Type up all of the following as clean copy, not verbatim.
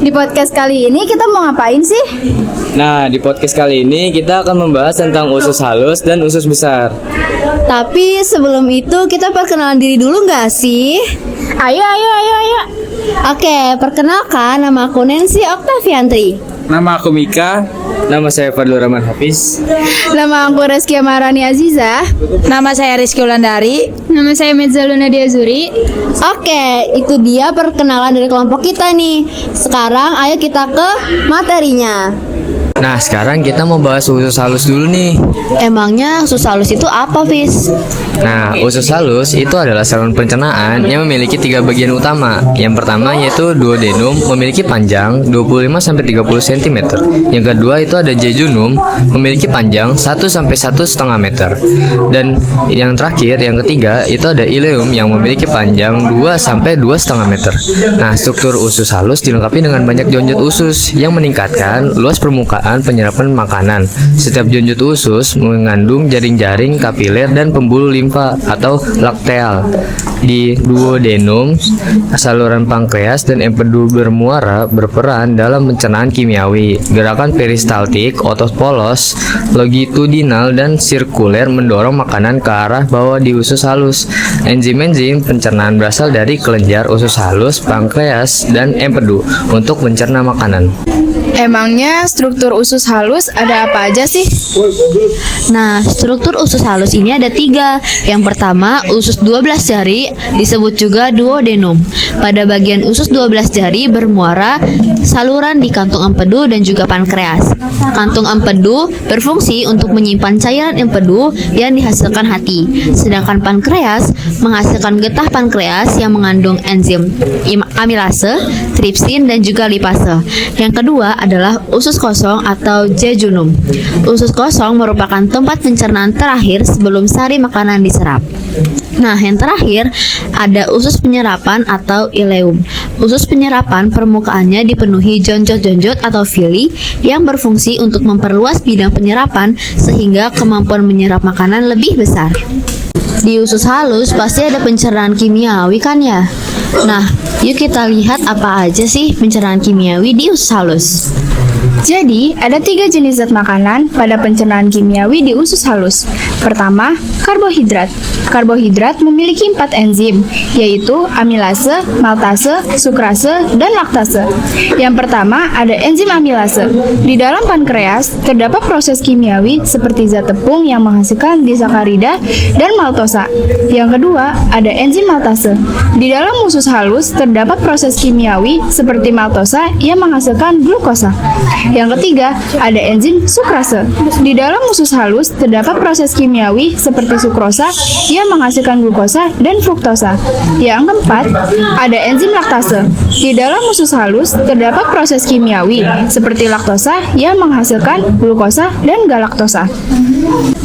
Di podcast kali ini kita mau ngapain sih? Nah, di podcast kali ini kita akan membahas tentang usus halus dan usus besar. Tapi sebelum itu kita perkenalan diri dulu nggak sih? Ayo. Oke, perkenalkan, nama aku Nancy Oktaviantri. Nama aku Mika. Nama saya Fadlur Rahman Hafiz. Nama aku Rezkia Marani Aziza. Nama saya Rizky Wulandari. Nama saya Mezzaluna Diazuri. Oke, itu dia perkenalan dari kelompok kita nih. Sekarang ayo kita ke materinya. Nah, sekarang kita mau bahas usus halus dulu nih. Emangnya usus halus itu apa, Fis? Nah, usus halus itu adalah saluran pencernaan yang memiliki 3 bagian utama. Yang pertama yaitu duodenum, memiliki panjang 25-30 cm. Yang kedua itu ada jejunum, memiliki panjang 1-1,5 meter. Dan yang terakhir, yang ketiga, itu ada ileum yang memiliki panjang 2-2,5 meter. Nah, struktur usus halus dilengkapi dengan banyak jonjot usus yang meningkatkan luas permukaan penyerapan makanan. Setiap jonjot usus mengandung jaring-jaring kapiler dan pembuluh limfa atau lakteal. Di duodenum, saluran pankreas dan empedu bermuara berperan dalam pencernaan kimiawi. Gerakan peristaltik, otot polos, longitudinal dan sirkuler mendorong makanan ke arah bawah di usus halus. Enzim-enzim pencernaan berasal dari kelenjar usus halus, pankreas, dan empedu untuk mencerna makanan. Emangnya struktur usus halus ada apa aja sih? Nah, struktur usus halus ini ada 3. Yang pertama, usus 12 jari disebut juga duodenum. Pada bagian usus 12 jari bermuara saluran di kantung empedu dan juga pankreas. Kantung empedu berfungsi untuk menyimpan cairan empedu yang dihasilkan hati. Sedangkan pankreas menghasilkan getah pankreas yang mengandung enzim amilase, tripsin, dan juga lipase. Yang kedua adalah usus kosong atau jejunum. Usus kosong merupakan tempat pencernaan terakhir sebelum sari makanan diserap. Nah, yang terakhir ada usus penyerapan atau ileum. Usus penyerapan permukaannya dipenuhi jonjot-jonjot atau villi yang berfungsi untuk memperluas bidang penyerapan sehingga kemampuan menyerap makanan lebih besar. Di usus halus pasti ada pencernaan kimiawi kan ya? Nah, yuk kita lihat apa aja sih pencernaan kimiawi di usus halus. Jadi, ada 3 jenis zat makanan pada pencernaan kimiawi di usus halus. Pertama, karbohidrat. Karbohidrat memiliki 4 enzim, yaitu amilase, maltase, sukrase, dan laktase. Yang pertama, ada enzim amilase. Di dalam pankreas, terdapat proses kimiawi seperti zat tepung yang menghasilkan disakarida dan maltosa. Yang kedua, ada enzim maltase. Di dalam usus halus, terdapat proses kimiawi seperti maltosa yang menghasilkan glukosa. Yang ketiga, ada enzim sukrase. Di dalam usus halus terdapat proses kimiawi seperti sukrosa yang menghasilkan glukosa dan fruktosa. Yang keempat, ada enzim laktase. Di dalam usus halus terdapat proses kimiawi seperti laktosa yang menghasilkan glukosa dan galaktosa.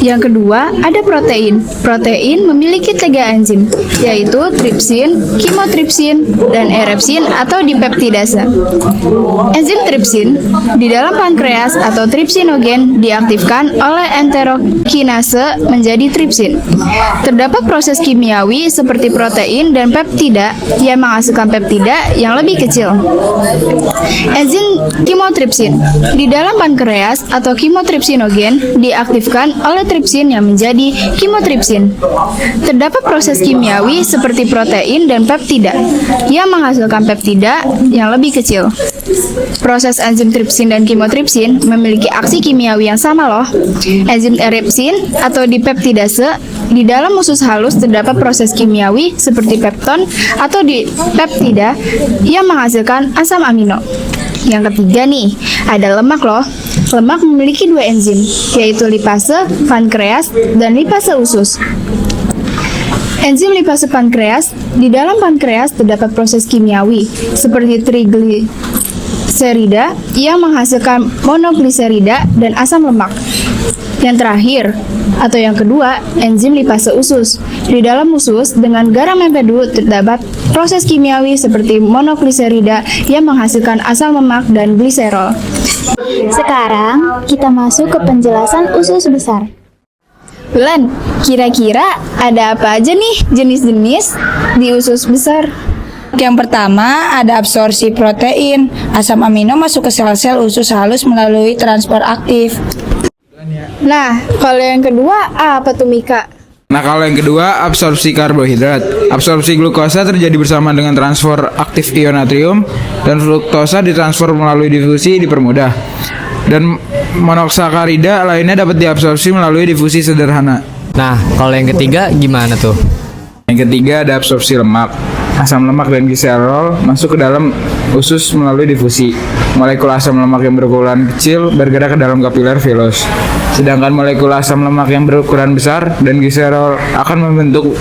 Yang kedua, ada protein. Protein memiliki 3 enzim, yaitu tripsin, kimotripsin, dan erepsin atau dipeptidase. Enzim tripsin di dalam pankreas atau tripsinogen diaktifkan oleh enterokinase menjadi tripsin. Terdapat proses kimiawi seperti protein dan peptida yang menghasilkan peptida yang lebih kecil. Enzim kimotripsin di dalam pankreas atau kimotripsinogen diaktifkan oleh tripsin yang menjadi kimotripsin. Terdapat proses kimiawi seperti protein dan peptida yang menghasilkan peptida yang lebih kecil. Proses enzim tripsin dan kimotripsin memiliki aksi kimiawi yang sama loh. Enzim erepsin atau dipeptidase di dalam usus halus terdapat proses kimiawi seperti pepton atau dipeptida yang menghasilkan asam amino. Yang ketiga nih, ada lemak loh. Lemak memiliki 2 enzim, yaitu lipase pankreas dan lipase usus. Enzim lipase pankreas, di dalam pankreas terdapat proses kimiawi seperti trigliserida yang menghasilkan monogliserida dan asam lemak. Yang terakhir, atau yang kedua, enzim lipase usus. Di dalam usus dengan garam empedu terdapat proses kimiawi seperti monogliserida yang menghasilkan asam lemak dan gliserol. Sekarang kita masuk ke penjelasan usus besar. Bulan, kira-kira ada apa aja nih jenis-jenis di usus besar? Yang pertama ada absorpsi protein. Asam amino masuk ke sel-sel usus halus melalui transport aktif. Nah, kalau yang kedua apa tuh Mika? Nah, kalau yang kedua, absorpsi karbohidrat. Absorpsi glukosa terjadi bersama dengan transfer aktif ion natrium dan fruktosa ditransfer melalui difusi dipermudah. Dan monosakarida lainnya dapat diabsorpsi melalui difusi sederhana. Nah, kalau yang ketiga gimana tuh? Yang ketiga ada absorpsi lemak. Asam lemak dan gliserol masuk ke dalam usus melalui difusi. Molekul asam lemak yang berukuran kecil bergerak ke dalam kapiler vilus. Sedangkan molekul asam lemak yang berukuran besar dan gliserol akan membentuk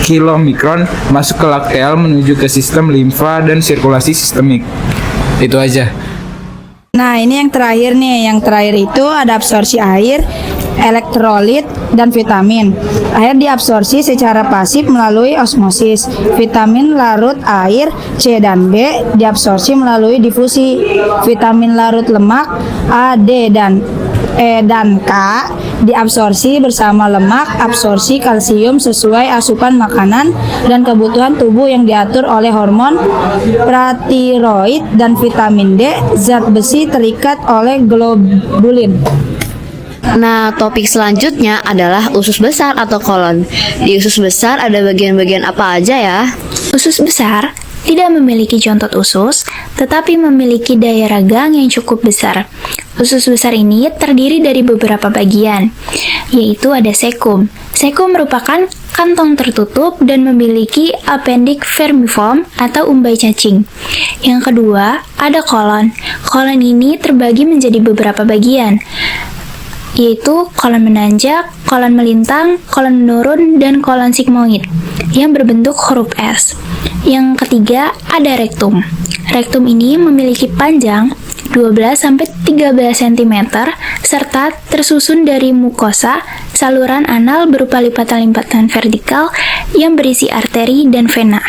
kilomikron masuk ke lakteal menuju ke sistem limfa dan sirkulasi sistemik. Itu aja. Nah, ini yang terakhir nih. Yang terakhir itu ada absorpsi air, elektrolit, dan vitamin. Air diabsorpsi secara pasif melalui osmosis. Vitamin larut air C dan B diabsorpsi melalui difusi. Vitamin larut lemak A, D, dan E dan K diabsorpsi bersama lemak. Absorpsi kalsium sesuai asupan makanan dan kebutuhan tubuh yang diatur oleh hormon pratiroid, dan vitamin D zat besi terikat oleh globulin. Nah, topik selanjutnya adalah usus besar atau kolon. Di usus besar ada bagian-bagian apa aja ya? Usus besar tidak memiliki contot usus, tetapi memiliki daerah gang yang cukup besar. Usus besar ini terdiri dari beberapa bagian, yaitu ada sekum. Sekum merupakan kantong tertutup dan memiliki appendix vermiform atau umbai cacing. Yang kedua, ada kolon. Kolon ini terbagi menjadi beberapa bagian, yaitu kolon menanjak, kolon melintang, kolon menurun, dan kolon sigmoid yang berbentuk huruf S. Yang ketiga, ada rektum. Rektum ini memiliki panjang 12-13 cm serta tersusun dari mukosa saluran anal berupa lipatan-lipatan vertikal yang berisi arteri dan vena.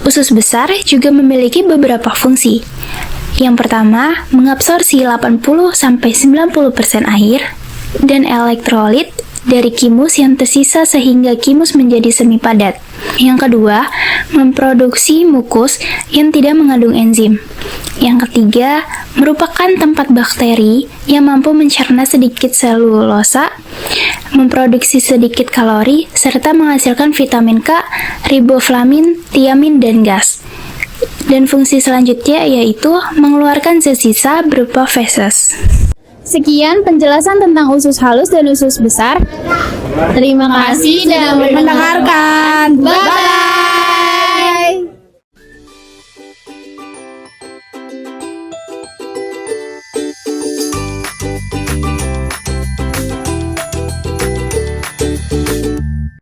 Usus besar juga memiliki beberapa fungsi. Yang pertama, mengabsorpsi 80-90% air dan elektrolit dari kimus yang tersisa sehingga kimus menjadi semi padat. Yang kedua, memproduksi mukus yang tidak mengandung enzim. Yang ketiga, merupakan tempat bakteri yang mampu mencerna sedikit selulosa, memproduksi sedikit kalori, serta menghasilkan vitamin K, riboflamin, tiamin, dan gas. Dan fungsi selanjutnya yaitu mengeluarkan zat sisa berupa feses. Sekian penjelasan tentang usus halus dan usus besar. Terima kasih sudah mendengarkan. Bye.